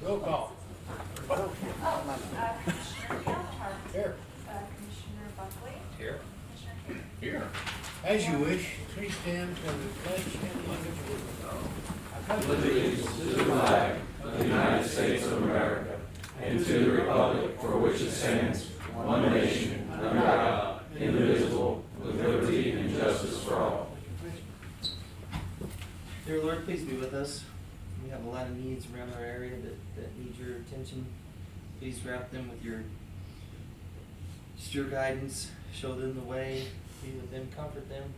Roll call. Commissioner Gilhart. Here. Commissioner Buckley. Here. Commissioner King. Here. As you wish, please stand for the pledge and the pledge allegiance to the flag of the United States of America and to the republic for which it stands, one nation, under God, indivisible, with liberty and justice for all. Dear Lord, please be with us. We have a lot of needs around our area that need your attention. Please wrap them with your guidance. Show them the way. Be with them. Comfort them.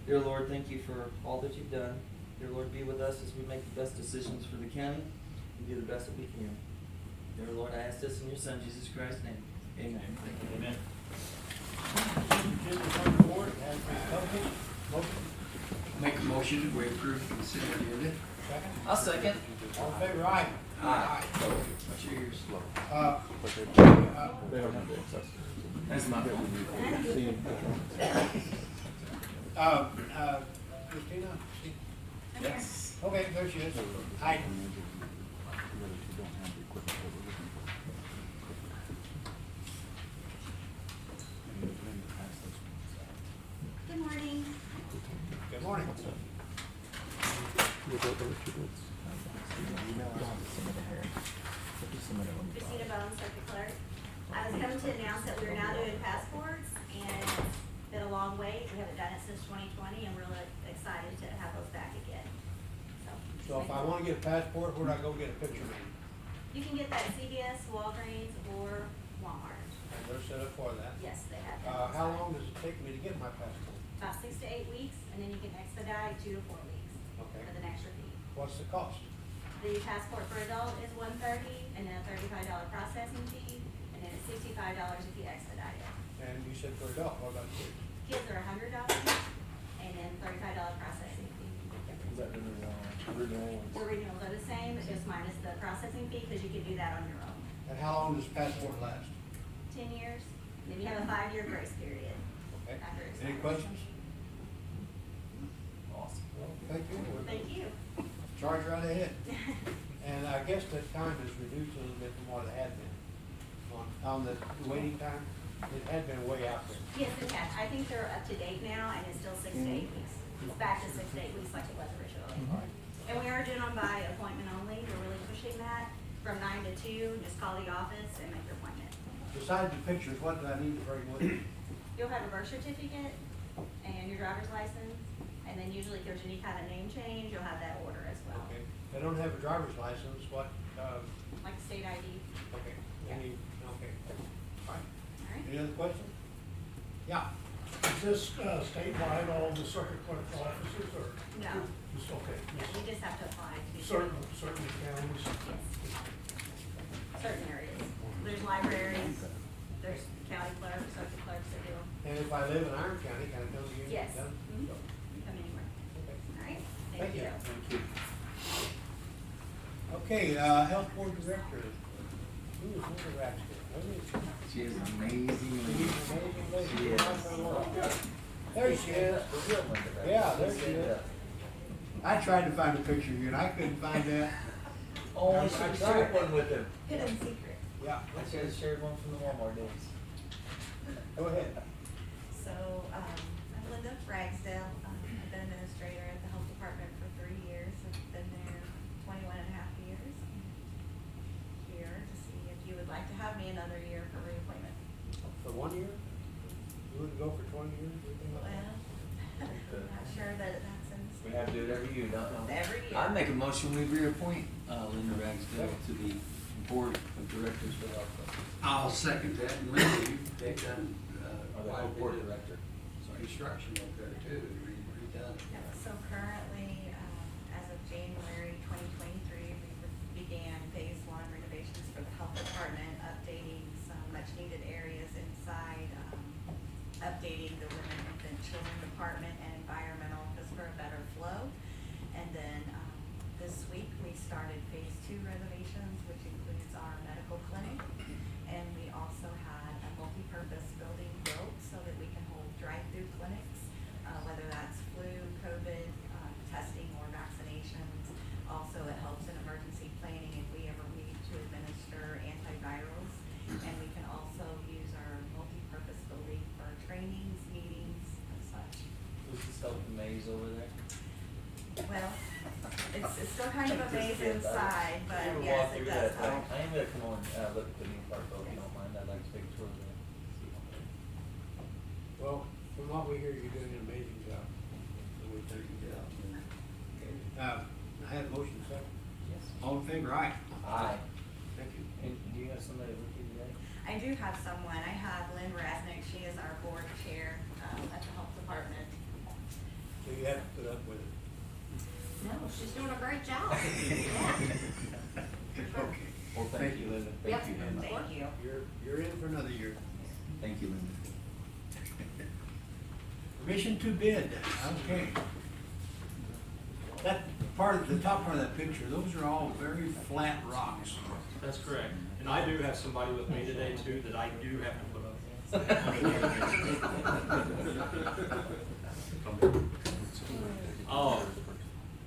Dear Lord, thank you for all that you've done. Dear Lord, be with us as we make the best decisions for the county and do the best that we can. Dear Lord, I ask this in your Son, Jesus Christ's name. Amen. Amen. business on the board has been published. Motion. Make a motion, we approve the consent agenda. Second. I'll second. All in favor, aye. Aye. Cheers. They don't have the access. That's my fault. Christina? Yes. Okay, there she is. Aye. Good morning. Good morning. Christina Bones, Circuit Clerk. I was coming to announce that we are now doing passports, and it's been a long wait. We haven't done it since 2020, and we're really excited to have those back again. So if I want to get a passport, where do I go get a picture made? You can get that at CVS, Walgreens, or Walmart. And they're set up for that. Yes, they have that. How long does it take me to get my passport? About 6 to 8 weeks, and then you can expedite 2 to 4 weeks Okay. with an extra fee. What's the cost? The passport for adult is $130, and then a $35 processing fee, and then it's $65 if you expedite it. And you said for adult, what about kids? Kids are $100, and then $35 processing fee. Is that original? The originals are the same, just minus the processing fee, because you can do that on your own. And how long does the passport last? 10 years, and then you have a 5-year grace period. Okay. After it's Any done. questions? Awesome. Well, thank you. Thank you. Charge right ahead. And I guess the time is reduced a little bit from what it had been. On the waiting time, it had been way out there. Yes, it has. I think they're up to date now, and it's still 6 to 8 weeks. It's back to 6 to 8 weeks like it was originally. And we are doing them by appointment only. We're really pushing that from 9 to 2. Just call the office and make your appointment. Besides the pictures, what do I need to bring with me? You'll have a birth certificate and your driver's license, and then usually if there's any kind of name change, you'll have that order as well. Okay. If I don't have a driver's license, what, Like state ID. okay, okay, fine. All right. Any other questions? Yeah, Is this statewide, all the circuit clerk offices, or? No. Just, okay. No, you just have to apply to be. Certain counties? Yes. Certain areas. There's libraries, there's county clerks, circuit clerks that do them. and if I live in Iron County, can I come to you? and get Yes. it done? Mhm. You can come anywhere. Okay. All right? Thank you. Thank you. Okay, Health Board Director. Who is Linda Raxton? She is an amazing lady. She is. There she is. Yeah, there she is. I tried to find a picture of you and I couldn't find that. Oh, I I should have tried. shared one with him. Hidden secret. Yeah, I should have shared one from the Walmart days. go ahead. So, I'm Linda Ragsdale. I've been administrator at the health department for 3 years. I've been there 21 and a half years. Here to see if you would like to have me another year for reappointment. For 1 year? You wouldn't go for 20 years? Anything like Well, that? I'm not sure that that's in We have to do it every year, don't we? every year. I make a motion, we reappoint Linda Ragsdale to the Board of Directors for the Health. I'll second that, and Linda, they've done, Or the quite a whole bit board of director. construction up there too, redone. Yeah, so currently, as of January 2023, we began phase 1 renovations for the health department, updating some much-needed areas inside, updating the women, infant, children department and environmental just for a better flow. And then this week, we started phase 2 renovations, which includes our medical clinic. And we also had a multi-purpose building built so that we can hold drive-through clinics, whether that's flu, COVID, testing, or vaccinations. Also, it helps in emergency planning if we ever need maze over there? Well, it's still kind of a maze inside, but You ever yes, walk it through does that? help. I am gonna come on, look at the new park though, if you don't mind, I'd like to take a tour of that. Well, from what we hear, you're doing an amazing job. So we thank you. I had a motion second. Yes. All in favor, aye. Aye. Thank you. And do you have somebody with you today? I do have someone. I have Lynn Rasnick. She is our board chair at the health department. So you have to put up with it. No, she's doing a great job. Okay. Well, thank you, Linda. Yep. Thank you very much. Thank you. You're in for another year. Thank you, Linda. Permission to bid, okay. That part of, the top part of that picture, those are all very flat rocks. That's correct. And I do have somebody with me today too that I do have to put up.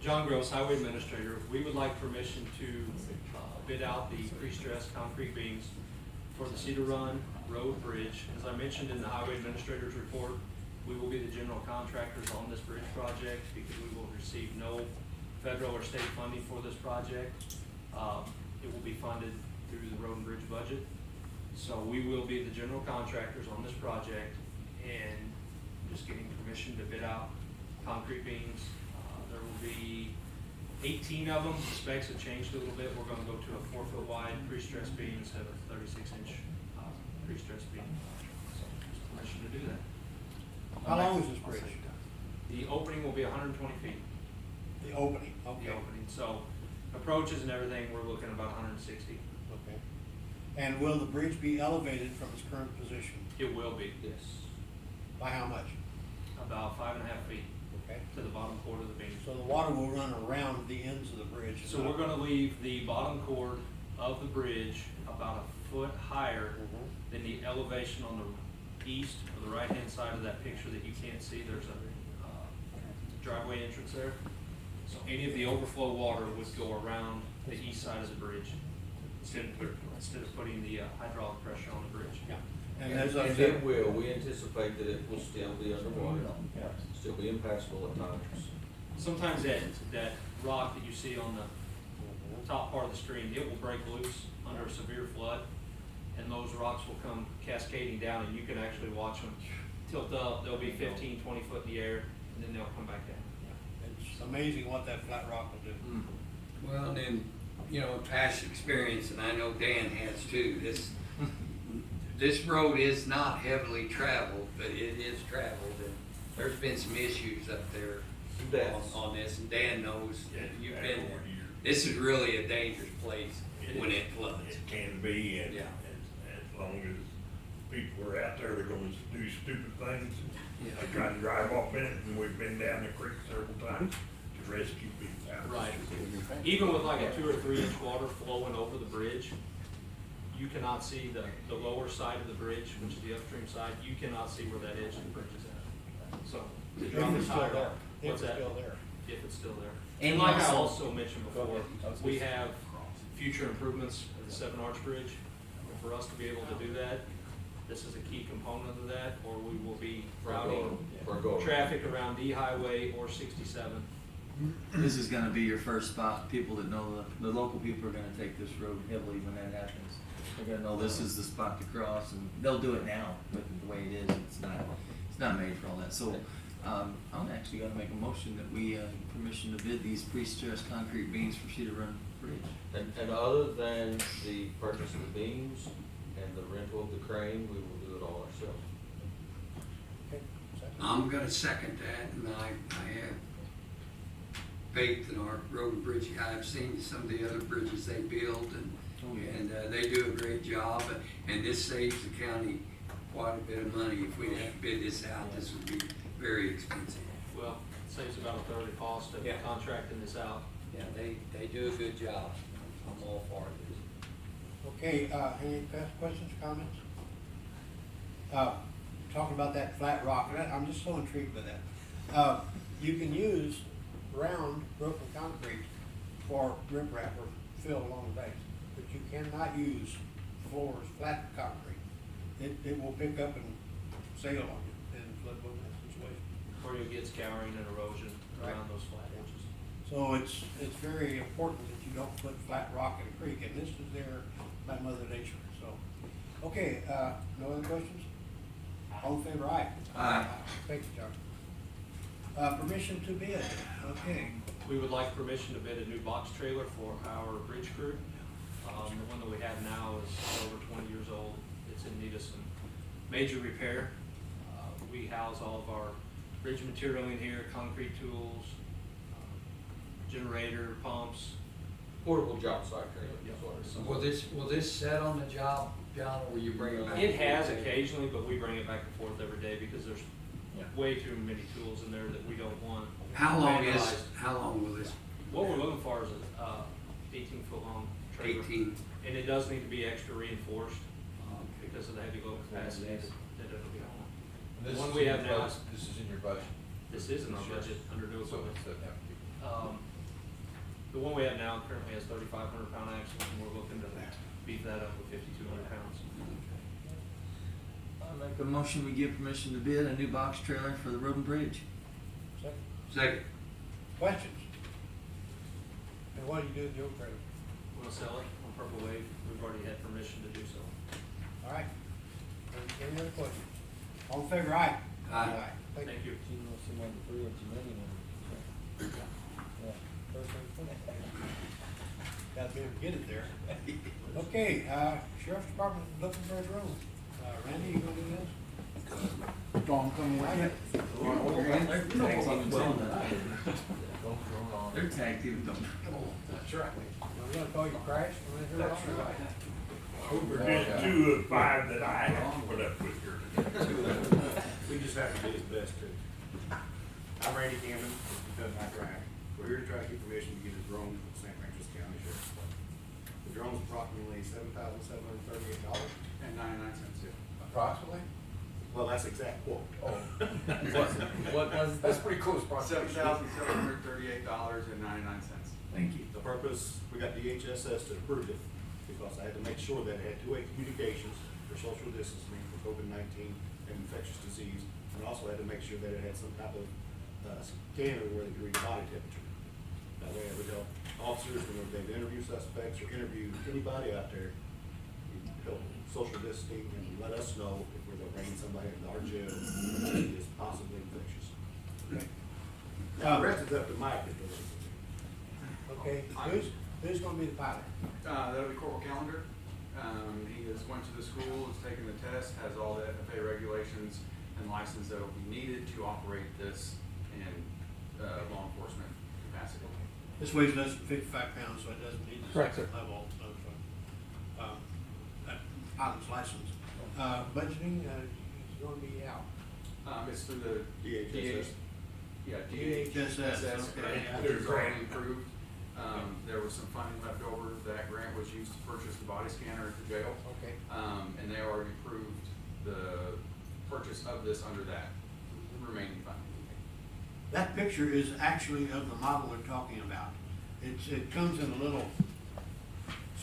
John Gross, Highway Administrator, we would like permission to bid out the pre-stressed concrete beams for the Cedar Run Road Bridge. As I mentioned in the Highway Administrator's report, we will be the general contractors on this bridge project because we will receive no federal or state funding for this project. It will be funded through the road and bridge budget. So we will be the general contractors on this project and just getting permission to bid out concrete beams. There will be 18 of them. The specs have changed a little bit. We're gonna go to a 4-foot wide pre-stressed beam instead of a 36-inch pre-stressed beam. So just permission to do that. How long is this bridge? The opening will be 120 feet. The opening, The okay. opening. So approaches and everything, we're looking about 160. Okay. And will the bridge be elevated from its current position? It will be. Yes. By how much? About 5.5 feet Okay. to the bottom chord of the beam. So the water will run around the ends of the bridge? So we're gonna leave the bottom chord of the bridge about a foot higher Mhm. than the elevation on the east or the right-hand side of that picture that you can't see. There's a driveway entrance there. So any of the overflow water would go around the east side of the bridge instead of putting the hydraulic pressure on the bridge. Yeah. And as I it said, will, we anticipate that it will still be underwater, still be impassable at times. Sometimes that rock that you see on the top part of the stream, it will break loose under a severe flood, and those rocks will come cascading down, and you can actually watch them tilt up. They'll be 15, 20 foot in the air, and then they'll come back down. it's amazing what that flat rock will do. Well, then, you know, past experience, and I know Dan has too, this road is not heavily traveled, but it is traveled, and there's been some issues up there on this, and Dan knows, you've been there. This is really a dangerous place when it floods. It can be, and Yeah. as long as people are out there, they're gonna do stupid things. Yeah. They try to drive off in it, and we've been down the creek several times to rescue people out. Right. Even with like a 2 or 3 inch water flowing over the bridge, you cannot see the lower side of the bridge, which is the upstream side. You cannot see where that edge of the bridge is at. So the If drop it's is still higher. there. If What's it's that? still there. If it's still there. And And like I also- also mentioned Go before, ahead. we have future improvements of the 7 Arch Bridge. For us to be able to do that, this is a key component of that, or we will be routing traffic around D Highway or 67. This is gonna be your first spot. People that know, the local people are gonna take this road heavily when that happens. They're gonna know this is the spot to cross, and they'll do it now with the way it is. It's not made for all that. So, I'm actually gonna make a motion that we, permission to bid these pre-stressed concrete beams for Cedar Run Bridge. And other than the purchase of the beams and the rental of the crane, we will do it all ourselves. Okay, second. I'm gonna second that, and I have faith in our road and bridge guy. I've seen some of the other bridges they build, Oh, yeah. and they do a great job, and this saves the county quite a bit of money. If we had to bid this out, this would be very expensive. Well, it saves about a third of the cost of Yeah. contracting this out. Yeah, they do a good job. I'm all for it. Okay, any questions, comments? Talking about that flat rock, I'm just so intrigued by that. You can use round broken concrete for riprap or fill along the banks, but you cannot use floors, flat concrete. It will pick up and sail on you and flood over that situation. where you get scouring and erosion around those flat edges. So it's very important that you don't put flat rock in a creek, and this is there by Mother Nature, so. Okay, no other questions? All in favor, aye? Aye. Thank you, John. Permission to bid, okay. We would like permission to bid a new box trailer for our bridge crew. The one that we have now is over 20 years old. It's in need of some major repair. We house all of our bridge material in here, concrete tools, generator, pumps. Portable job site trailer. Will this set on the job, John, or will you bring it back? It has occasionally, but we bring it back and forth every day because there's way too many tools in there that we don't want. How long vandalized. will this? What we're looking for is a 18-foot long trailer. 18. And it does need to be extra reinforced, because of the heavy load capacity that it'll be on. This The one is we in have your now budget- This is in your budget. This is in our budget under new So equipment. it doesn't have to be. The one we have now currently has 3,500 pound axles, and we're looking to beef that up with 5,200 pounds. I make a motion, we give permission to bid a new box trailer for the road and bridge. Second. Second. Questions? And what do you do with the old trailer? We're gonna sell it on Purple Wave. We've already had permission to do so. All right. Any other questions? All in favor, aye? Aye. Thank you. Gotta be able to get it there. Okay, Sheriff's Department looking for his room. Randy, you gonna do this? Dawn coming with They're tag team, don't. That's right. I'm gonna call you Crash. That's right. Overdid 2 of 5 that I had to put up with here. We just have to do his best too. I'm Randy Cameron, done my track. We're here to try to get permission to get his drone from St. Francis County Sheriff's Department. The drone's approximately $7,738 and 99 cents. Approximately? Well, that's exact quote. Oh. What was That's pretty close, approximately. $7,738.99. Thank you. The purpose, we got DHSS to approve it because I had to make sure that it had two-way communications for social distancing for COVID-19 and infectious disease. And also had to make sure that it had some type of scanner where they could read body temperature. That way it would help officers when they interview suspects or interview anybody out there, help social distancing and let us know if we're gonna bring somebody into our jail that is possibly infectious. The rest is up to Mike. Okay, who's gonna be the pilot? That'll be Corporal Calendar. He has went to the school, has taken the test, has all the FFA regulations and license that will be needed to operate this in law enforcement capacity. This weighs less than 55 pounds, so it doesn't need the Correct, second sir. level of pilot's license. Budgeting is gonna be out. It's through the DHSS. DHSS, okay. It's already approved. There was some funding left over. That grant was used to purchase the body scanner at the jail. Okay. And they already approved the purchase of this under that remaining funding. That picture is actually of the model we're talking about. It comes in a little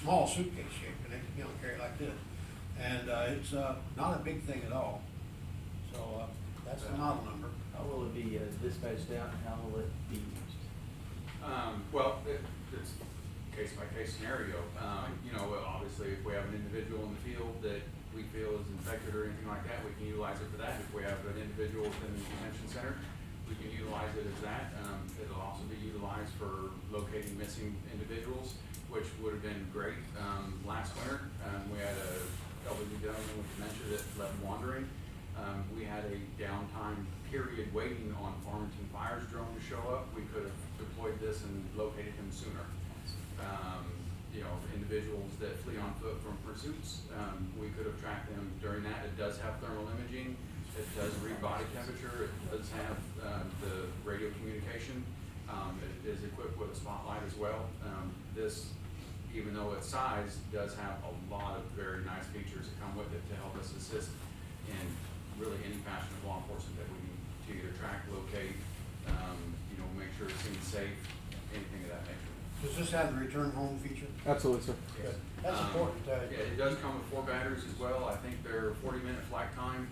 small suitcase shape, and they can carry it like this. And it's not a big thing at all. So that's the model number. How will it be dispatched out and how will it be used? Well, it's case by case scenario. You know, obviously, if we have an individual in the field that we feel is infected or anything like that, we can utilize it for that. If we have an individual within the detention center, we can utilize it as that. It'll also be utilized for locating missing individuals, which would have been great. Last winter, we had a elderly gentleman with dementia that left wandering. We had a downtime period waiting on Farmington Fire's drone to show up. We could have deployed this and located him sooner. You know, individuals that flee on foot from pursuits, we could have tracked them during that. It does have thermal imaging. It does read body temperature. It does have the radio communication. It is equipped with a spotlight as well. This, even though its size, does have a lot of very nice features that come with it to help us assist in really any fashion of law enforcement that we need to either track, locate, you know, make sure it's seen safe, anything of that nature. Does this have the return home feature? Absolutely, sir. Good. That's important. Yeah, it does come with 4 batteries as well. I think they're 40-minute flight time.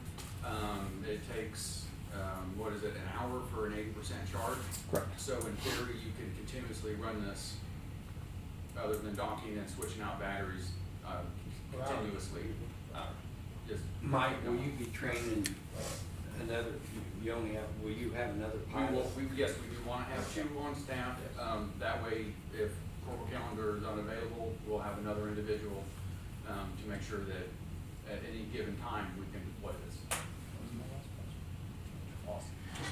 It takes what is it, an hour for an 80% charge? Correct. So in theory, you can continuously run this, other than docking and switching out batteries, continuously. Just Mike, will you be training another, you only have, will you have another pilot? Yes, we do want to have 2 on staff. That way, if Corporal Calendar is unavailable, we'll have another individual to make sure that at any given time, we can deploy this.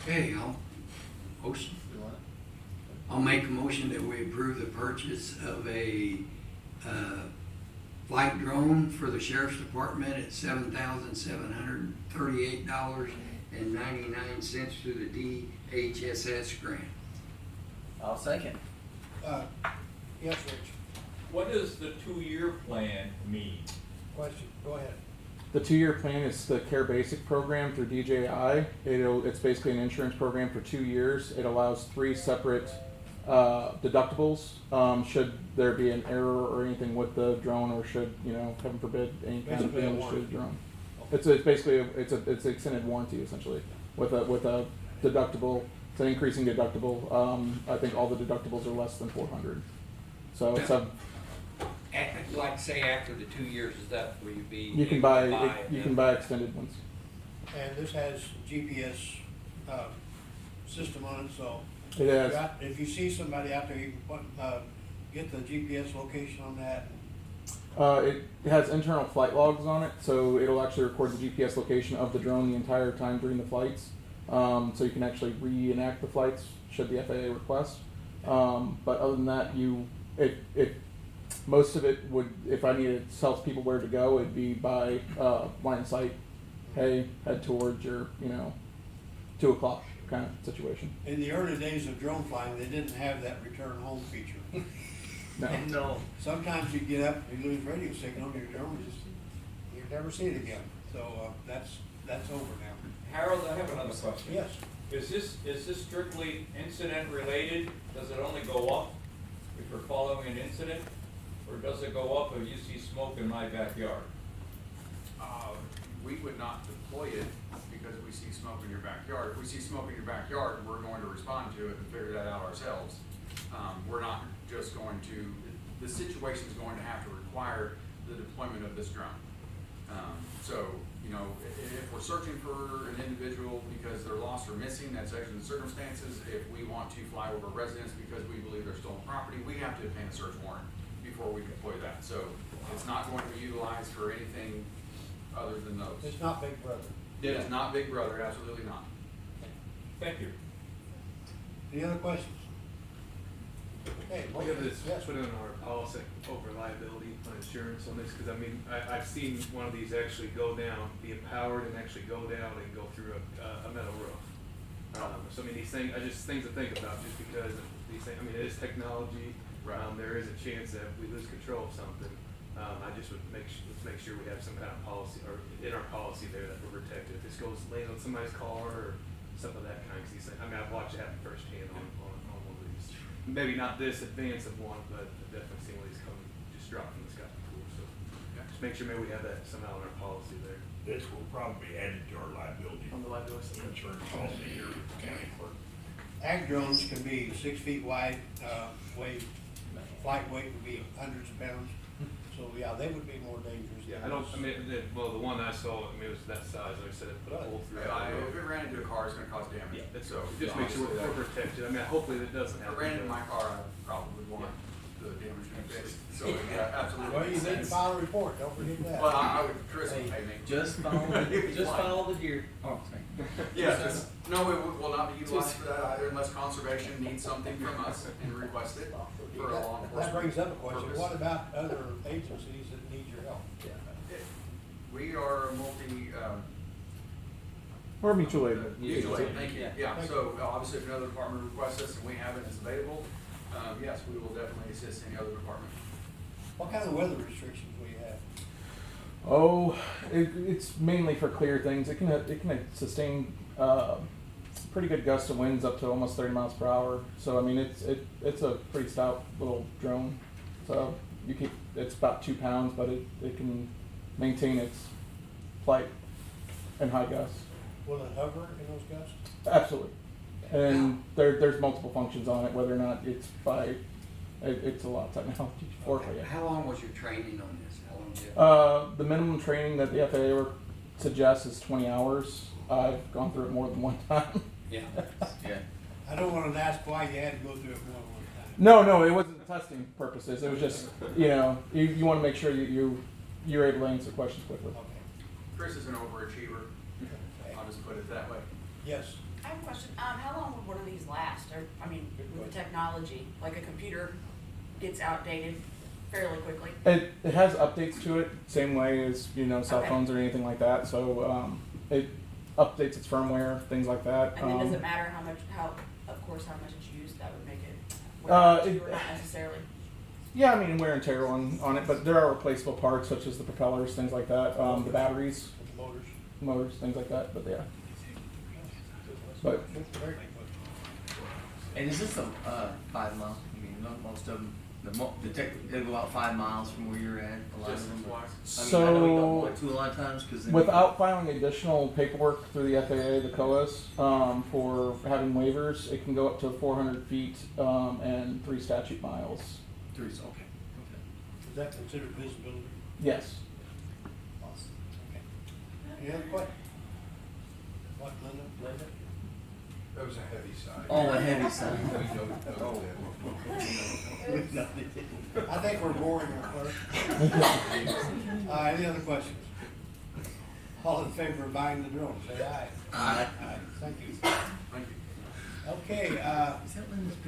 Okay, I'll make a motion that we approve the purchase of a, flight drone for the sheriff's department at $7,738.99 through the DHSS grant. I'll second. Yes, Rich, What does the 2-year plan mean? question, go ahead. The 2-year plan is the Care Basic program through DJI. It's basically an insurance program for 2 years. It allows 3 separate deductibles should there be an error or anything with the drone, or should, heaven forbid, any kind of Basically a damage to the warranty. drone. It's basically it's extended warranty essentially with a deductible. It's an increasing deductible. I think all the deductibles are less than $400. So it's Like say after the 2 years, is that where you be? you can buy extended ones. And this has GPS system on it, so It has. if you see somebody out there, you can get the GPS location on that. It has internal flight logs on it, so it'll actually record the GPS location of the drone the entire time during the flights. So you can actually reenact the flights should the FAA request. But other than that, most of it would, if I needed to tell people where to go, it'd be by line of sight. Hey, head towards your, 2 o'clock kind of situation. In the early days of drone flying, they didn't have that return home feature. No. Sometimes you get up, you lose radio signal on your drone, you never see it again. So that's over now. Harold, I have another question. Yes. Is this strictly incident related? Does it only go up if you're following an incident? Or does it go up if you see smoke in my backyard? We would not deploy it because we see smoke in your backyard. If we see smoke in your backyard, we're going to respond to it and figure that out ourselves. We're not just going to, the situation is going to have to require the deployment of this drone. So, if we're searching for an individual because they're lost or missing, that's actually the circumstances. If we want to fly over residents because we believe they're stolen property, we have to obtain a search warrant before we deploy that. So it's not going to be utilized for anything other than those. It's not Big Brother. It is not Big Brother, absolutely not. Thank you. Any other questions? Okay, We have this yes. put in our policy over liability on insurance on this, because I've seen one of these actually go down, be empowered and actually go down and go through a metal roof. So these things, things to think about, just because of these things, it is technology. Right. There is a chance that if we lose control of something, I just would let's make sure we have some kind of policy, or in our policy there, that we're protected. If this goes lands on somebody's car or something of that kind, because these things, I've watched it happen firsthand on one of these. Maybe not this advance of one, but I've definitely seen one of these come, just drop from the sky before. So just make sure maybe we have that somehow in our policy there. This will probably be added to our liability. On the liability. Insurance policy here at the county clerk. Ag drones can be 6 feet wide, flight weight would be hundreds of pounds. So yeah, they would be more dangerous. Yeah, the one I saw, it was that size, like I said, it put a hole through it. If it ran into a car, it's gonna cause damage. Yeah, So just make sure we're protected. Hopefully that doesn't If happen. it ran into my car, I probably would want the damage to be fixed. So yeah, absolutely. Well, you makes need to sense. file a report, don't forget that. Well, I would, Chris would pay me. Just follow the deer. Oh, sorry. Yes, no, it will not be utilized for that either unless conservation needs something from us and request it for a law enforcement. That brings up a question, purpose. what about other agencies that need your help? We are a Or mutual aid. mutual aid, thank you. Yeah, Thank so obviously if another department requests us and we have it and it's available, yes, we will definitely assist any other department. What kind of weather restrictions will you have? Oh, it's mainly for clear things. It can sustain pretty good gusts of winds up to almost 30 miles per hour. So it's a pretty stout little drone. So it's about 2 pounds, but it can maintain its flight and high gusts. Will it hover in those gusts? Absolutely. And there's multiple functions on it, whether or not it's it's a lot of technology for it. How long was your training on this? How long did? The minimum training that the FAA suggests is 20 hours. I've gone through it more than one time. Yeah. Yeah. I don't wanna ask why you had to go through it more than one time. No, it wasn't testing purposes. It was just, you want to make sure you're able to answer questions quickly. Okay, Chris is an overachiever, I'll just put it that way. yes. I have a question. How long would one of these last? Or, I mean, with the technology, like a computer gets outdated fairly quickly. It has updates to it, same way as cell Okay. phones or anything like that. So it updates its firmware, things like that. And then does it matter how much it's used? That would make it, or not necessarily. Yeah, I mean wear and tear on it, but there are replaceable parts such as the propellers, things like that, the batteries, motors, things like that. But yeah. But And is this a 5 mile? I mean, not most of them. They go out 5 miles from where you're at. A lot of them. I know we don't want to a lot of times because without filing additional paperwork through the FAA, the COAS, for having waivers, it can go up to 400 feet and 3 statute miles. 3. Okay. Is that considered visibility? Yes. Awesome. Okay. Any other questions? What, Linda? That was a heavy side. Oh, a heavy side. I think we're boring our clerk. Any other questions? All in favor of buying the drone, say aye. Aye. Thank you. Okay,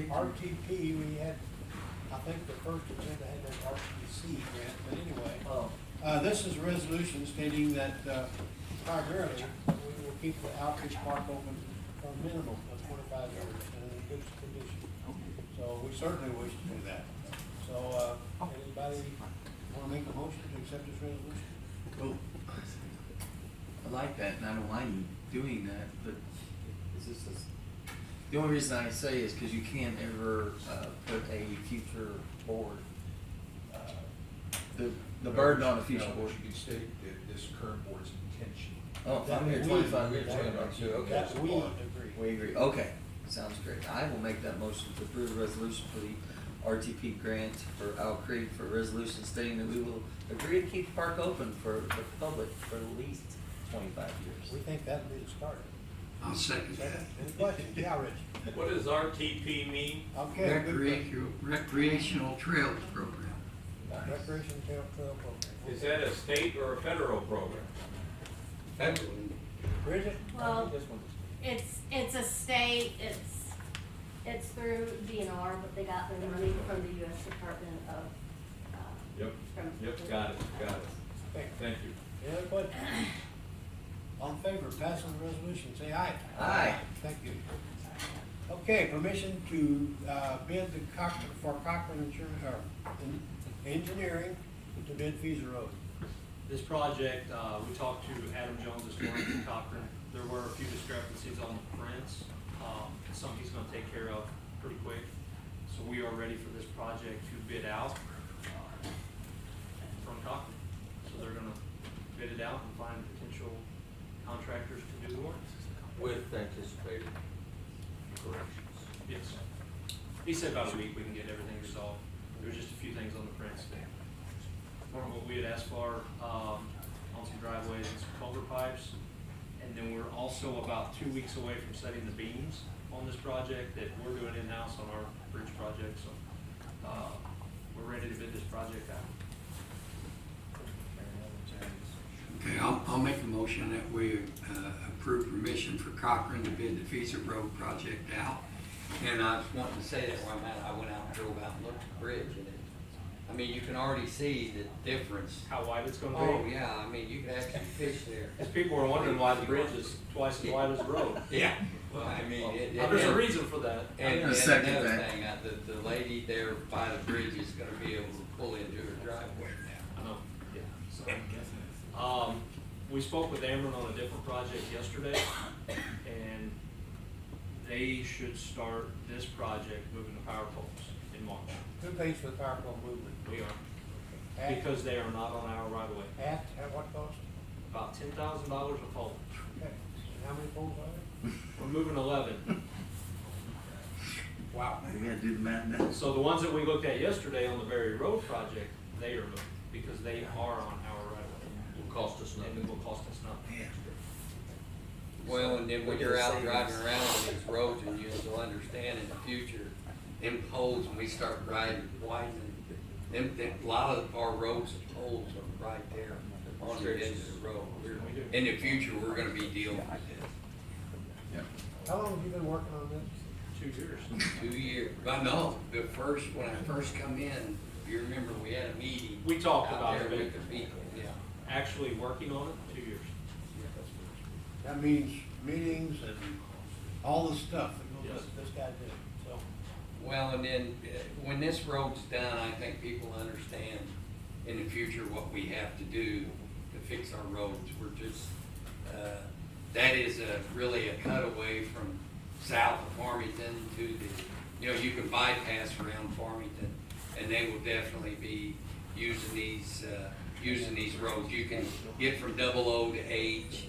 RTP, we had, I think the first agenda had that RTC grant, but anyway. This is a resolution stating that primarily we will keep the outreach park open for a minimum of 25 years and in good condition. So we certainly wish to do that. So, anybody want to make a motion to accept this resolution? Cool. I like that, and I don't mind you doing that, but the only reason I say is because you can't ever put a future board, the burden on a future board. You can state that this current board's intention. Oh, I'm here 25 years. Okay. We agree. We agree. Okay, sounds great. I will make that motion to approve the resolution for the RTP grant for Owl Creek for a resolution stating that we will agree to keep the park open for the public for at least 25 years. We think that'll be the start. I'll second that. Any questions? Yeah, Rich. What does RTP mean? Okay. Recreational Trails Program. Recreation Trail Program. Is that a state or a federal program? Federal. Bridget? Well, it's a state, it's through DNR, but they got their money from the U.S. Department of, Yep, got it. Thank you. Any other questions? All in favor of passing the resolution, say aye. Aye. Thank you. Okay, permission to bid for Cochran Engineering to bid Feeser Road. This project, we talked to Adam Jones this morning from Cochran. There were a few discrepancies on the prints. Some he's gonna take care of pretty quick. So we are ready for this project to bid out from Cochran. So they're gonna bid it out and find potential contractors to do the work. With anticipated corrections. Yes. He said about a week we can get everything resolved. There was just a few things on the prints. What we had asked for, on some driveways and some culvert pipes. And then we're also about 2 weeks away from setting the beams on this project that we're doing in-house on our bridge project. So, we're ready to bid this project out. Okay, I'll make a motion that we approve permission for Cochran to bid the Feeser Road project out. And I was wanting to say that while I went out and drove out and looked at the bridge, and I mean, you can already see the difference. How wide it's gonna be? Oh, yeah, I mean, you could actually fish there. Because people are wondering why the bridge is twice as wide as the road. Yeah, well, I mean, there's a reason for that. And I'm gonna second another that. thing, the lady there by the bridge is gonna be able to pull into her driveway now. I know, yeah, so, we spoke with Ameren on a different project yesterday, and they should start this project moving the power poles in March. Who pays for the power pole movement? We are, At, because they are not on our right of way. at what cost? About $10,000 a pole. Okay. how many poles are there? We're moving 11. Wow. We gotta do the math now. So the ones that we looked at yesterday on the Berry Road project, they are moved, because they are on our right of way. Will cost us And nothing. it will cost us nothing. Yeah. Well, and then when We're you're gonna out save driving us. around on these roads, and you'll understand in the future, them poles, when we start riding, widening, a lot of our roads, the poles are right there on the edge of the road. In the future, we're gonna be dealing with this. How long have you been working on this? 2 years. 2 years, but no, when I first come in, you remember we had a meeting. We talked out about there it. with the people, yeah. Actually working on it, 2 years. That means meetings and all the stuff that Yes. this guy did, so. Well, and then, when this road's done, I think people understand in the future what we have to do to fix our roads. We're just, that is really a cutaway from south of Farmington to the, you can bypass around Farmington, and they will definitely be using these roads. You can get from 00 to H,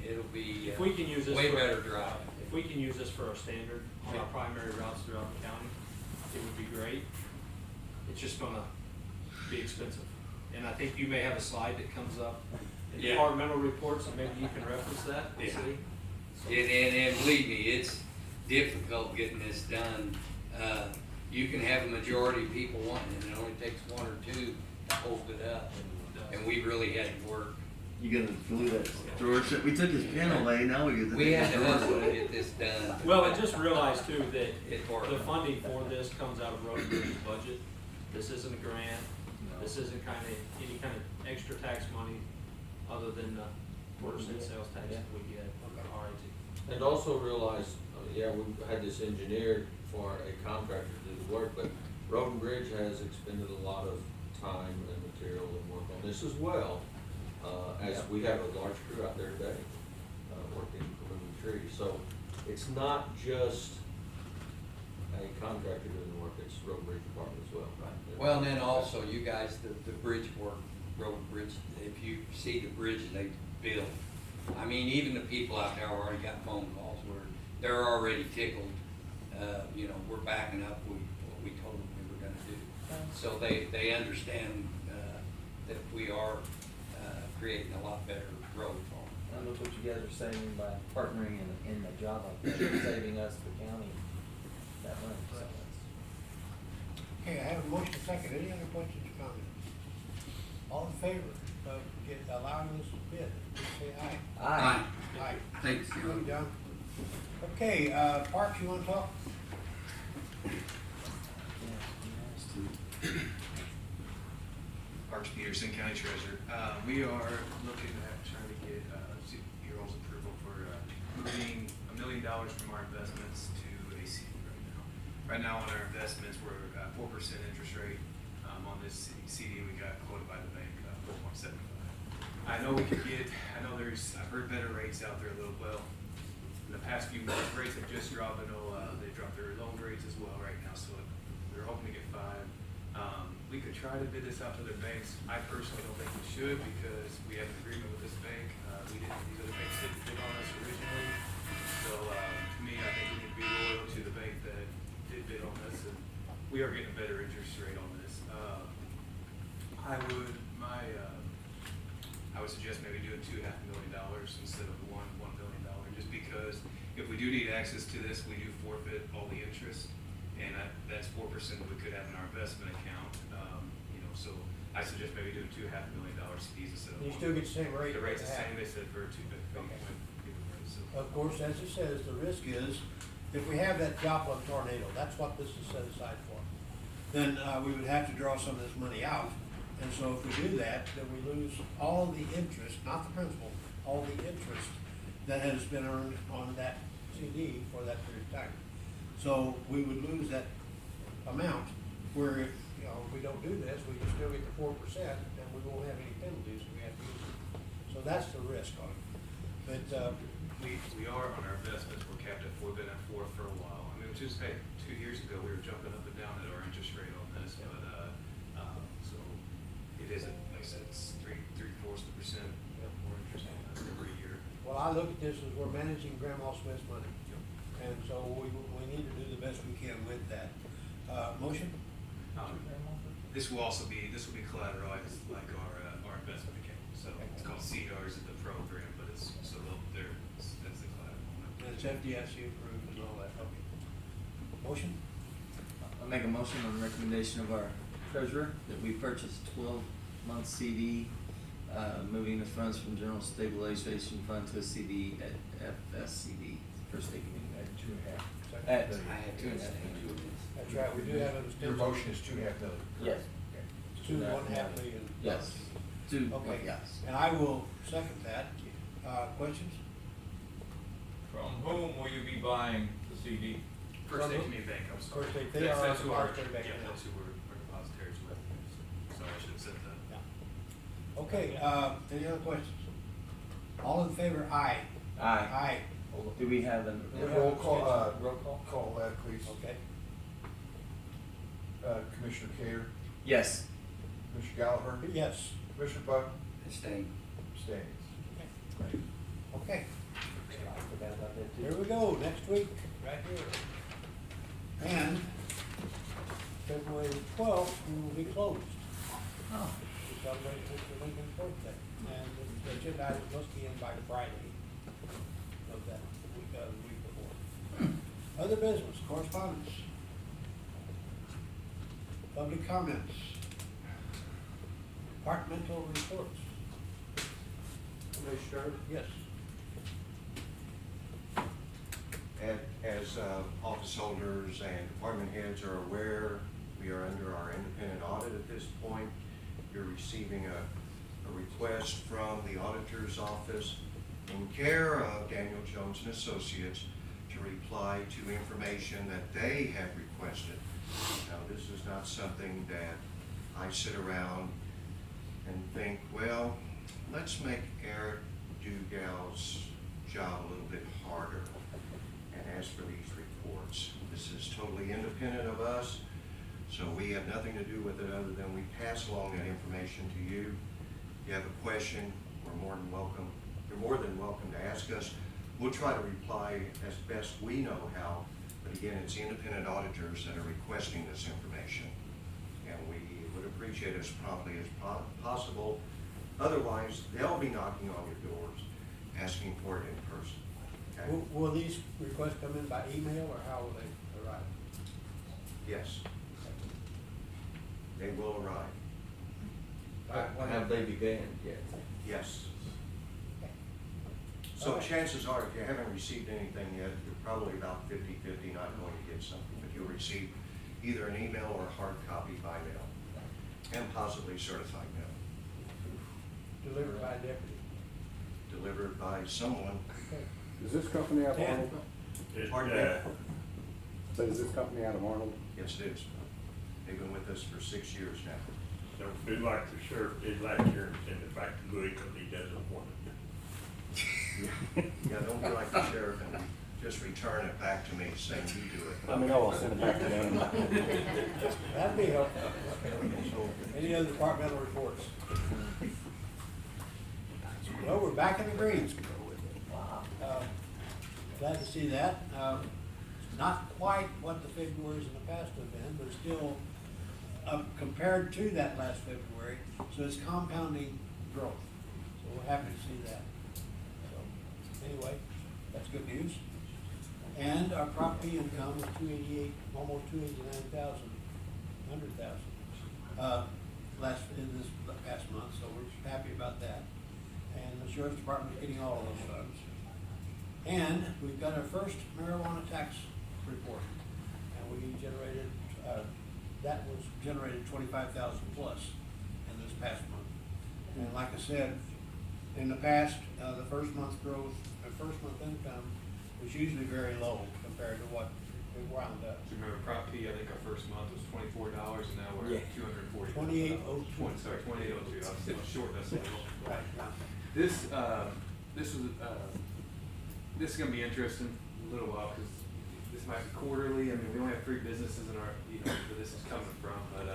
it'll be If we can use this way for- better drive. If we can use this for our standard on our primary routes throughout the county, it would be great. It's just gonna be expensive. And I think you may have a slide that comes up in Yeah. departmental reports, and maybe you can reference that, and Yeah. see. So- And believe me, it's difficult getting this done. You can have a majority of people wanting it, and it only takes one or two to hold it up. And we really had to work. You gotta glue that drawer shut. We took his pen away, now we get the. We had to hustle to get this done. Well, I just realized too that It worked. the funding for this comes out of road and bridge budget. This isn't a grant, this isn't any kind of extra tax money other than the 4% sales tax that we get from the RIT. And also realize, yeah, we had this engineered for a contractor to do the work, but Road and Bridge has expended a lot of time and material and work on this as well. As we have a large crew out there today, working, removing trees. So it's not just a contractor doing the work, it's Road and Bridge Department as well, right? Well, and then also, you guys, the bridge work, road and bridge, if you see the bridges they built, I mean, even the people out there already got phone calls where they're already tickled. We're backing up what we told them we were gonna do. So they understand, that we are, creating a lot better road for them. I know what you guys are saying by partnering in a job like that, saving us, the county, that money, so that's. Okay, I have a motion second. Any other questions or comments? All in favor of allowing this bid, please say aye. Aye. Aye. Thanks, Thank John. you, John. Okay, Parks, you wanna talk? Parks Peterson, County Treasurer. We are looking at trying to get your all's approval for moving $1 million from our investments to a CD right now. Right now on our investments, we're at 4% interest rate. On this CD, we got quoted by the bank 4.75. I know I've heard better rates out there a little. Well, in the past few months, rates have just dropped. I know they dropped their loan rates as well right now, so we're hoping to get 5. We could try to bid this out to other banks. I personally don't think we should because we have an agreement with this bank. These other banks didn't bid on us originally. So, to me, I think we need to be loyal to the bank that did bid on us, and we are getting a better interest rate on this. I would suggest maybe doing $2.5 million instead of $1 million, just because if we do need access to this, we do forfeit all the interest, and that's 4% that we could have in our investment account. So I suggest maybe doing $2.5 million CDs instead of. You still get the same rate? The rate's the half. same. They said for Of course, as it says, the risk is, if we have that Joplin tornado, that's what this is set aside for, then we would have to draw some of this money out. And so if we do that, then we lose all the interest, not the principal, all the interest that has been earned on that CD for that period of time. So we would lose that amount, where if we don't do this, we can still get the 4%, and we won't have any penalties if we have to use it. So that's the risk on it. But we are on our investments. We're capped at 4. Been at 4 for a while. I mean, just 2 years ago, we were jumping up and down at our interest rate on this, but so it isn't, like I said, it's 3/4% more interest on this every year. Well, Well, I look at this as we're managing Grandma Smith's money. And so we need to do the best we can with that. Motion? This will collateralized like our investment account, so it's called CDRs in the program, but it's, so that's the collateral. And it's FDIC approved and all that, okay. Motion? I'll make a motion on the recommendation of our treasurer that we purchase 12-month CD, moving the funds from general stabilization fund to a CD at FSCD. First taking meeting at 2.5. At 2.5. That's right, we do have an Your extension. motion is $2.5 million. Yes. 2.5 million. Yes. Two, Okay, yes. and I will second that. Questions? From whom will you be buying the CD? First State Community Bank, I'm sorry. First State, they are our That's who our, depository bank. yeah, that's who we're depositaries with. Sorry, I should have said that. Yeah. Okay, any other questions? All in favor, aye. Aye. Aye. Do we have an? Roll call, Roll call? call that, please. Okay. Commissioner Cater, Yes. Commissioner Gallagher, Yes. Commissioner Buck, Abstain. abstains. Okay, I forgot about that too. here we go, next week, right here. And February 12th, we will be closed. Oh. To celebrate Mr. Lincoln's birthday. And the agenda items must be in by Friday of that week, the week before. Other business, correspondence. Public comments. Departmental reports. Commissioner? Yes. As office holders and department heads are aware, we are under our independent audit at this point. You're receiving a request from the auditor's office in care of Daniel Jones and Associates to reply to information that they have requested. Now, this is not something that I sit around and think, well, let's make Eric Dugal's job a little bit harder and ask for these reports. This is totally independent of us, so we have nothing to do with it other than we pass along that information to you. If you have a question, we're more than welcome. You're more than welcome to ask us. We'll try to reply as best we know how, but again, it's the independent auditors that are requesting this information. And we would appreciate as promptly as possible. Otherwise, they'll be knocking on your doors, asking for it in person. Okay? Will these requests come in by email or how will they arrive? Yes. They will arrive. Have they began yet? Yes. So chances are, if you haven't received anything yet, you're probably about 50-50 not going to get something, but you'll receive either an email or a hard copy by mail, and possibly certified mail. Delivered by a deputy. Delivered by someone. Okay. Is this company out of Dan? Arnold? Pardon me? So is this company out of Arnold? Yes, it is. They've been with us for 6 years now. Don't be like the sheriff did last year and send it back to Louis because he doesn't want it. Yeah, don't be like the sheriff and just return it back to me saying you do it. I mean, I'll send it back to them. That'd be helpful. So, any other departmental reports? Well, we're back in the greens. Glad to see that. Not quite what the Februarys in the past have been, but still compared to that last February. So it's compounding growth. So we're happy to see that. So anyway, that's good news. And our property income was 288, almost 289,000, 100,000 in this past month. So we're happy about that. And the sheriff's department is getting all of those funds. And we've got our first marijuana tax report. And we generated, that was generated 25,000 plus in this past month. And like I said, in the past, the first month growth, the first month income was usually very low compared to what we wound up. So remember, Prop P, I think our first month was $24, and now we're at $240. 2802. Sorry, 2802. I was still short. That's a little. Right. This this is gonna be interesting a little while because this might be quarterly. I mean, we only have 3 businesses in our, where this is coming from, but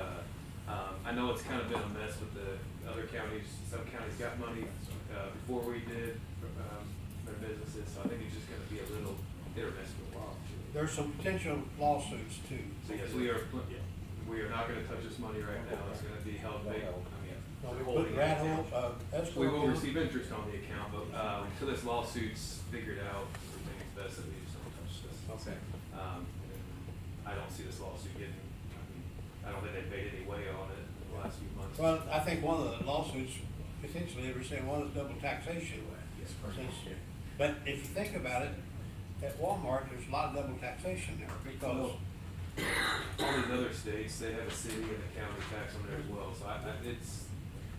I know it's kind of been a mess with the other counties. Some counties got money before we did. their businesses, so I think it's just gonna be a little hit or miss for a while. There's some potential lawsuits too. So yes, we are not gonna touch this money right now, it's gonna be held vacant, I mean. Well, we holding put rat it. hole, escrow We will account. receive interest on the account, but, until this lawsuit's figured out, we think it's best that we just don't touch this. Okay. I don't see this lawsuit getting, I don't think they've made any way on it in the last few months. Well, I think one of the lawsuits, potentially, they were saying one is double taxation. Yes, Since- But if you think about it, at Walmart, there's a lot of double taxation there because All these other states, they have a city and a county tax on there as well, so it's,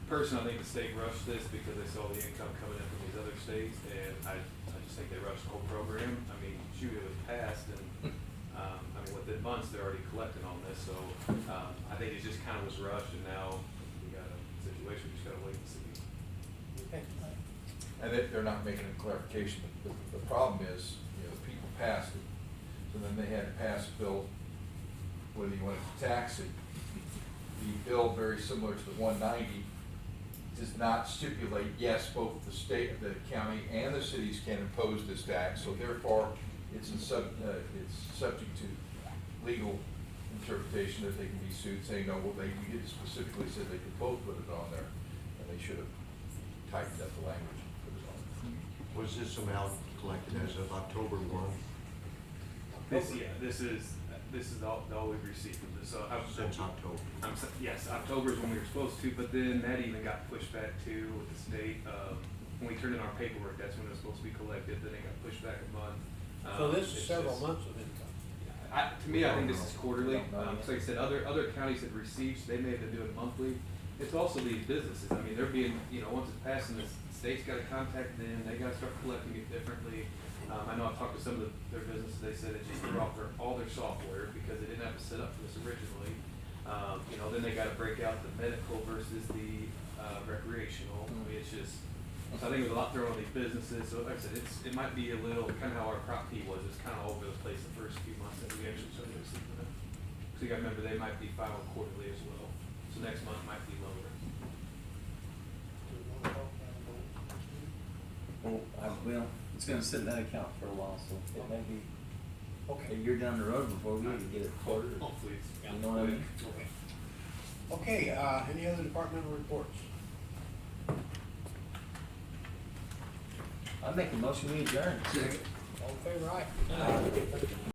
personally, I think the state rushed this because they saw the income coming in from these other states, and I just think they rushed the whole program. I mean, shoot, it was passed, and, I mean, within months, they're already collecting on this, so, I think it just kind of was rushed, and now we got a situation, we just gotta wait and see. And they're not making a clarification, but the problem is, you know, people passed it, so then they had to pass a bill, whether you wanted to tax it. The bill, very similar to the 190, does not stipulate, yes, both the state, the county, and the cities can impose this tax, so therefore, it's it's subject to legal interpretation that they can be sued, saying, no, well, you did specifically said they could both put it on there, and they should have tightened up the language and put it on. Was this amount collected as of October 1? This is all we've received from this, so. Since October? Yes, October is when we were supposed to, but then that even got pushed back too with the state. When we turned in our paperwork, that's when it was supposed to be collected, then it got pushed back a month. So this is It's several just- months of income. To me, I think this is quarterly. So like I said, other counties that received, they may have been doing monthly. It's also these businesses. I mean, they're being, once it's passed and the state's gotta contact them, they gotta start collecting it differently. I know I've talked to some of their businesses, they said it just threw off all their software because they didn't have it set up for this originally. Then they gotta break out the medical versus the, recreational. I mean, it's just, so I think there's a lot thrown on these businesses. So like I said, it might be a little, kind of how our Prop P was, it's kind of all over the place the first few months that we actually started receiving them. So you gotta remember, they might be filed quarterly as well. So next month might be lower. Well, it's gonna sit in that account for a while, so it may be Okay. a year down the road before we even get it quartered. Hopefully it's. You know what I mean? Okay, any other departmental reports? I make a motion we adjourn. All in favor, aye?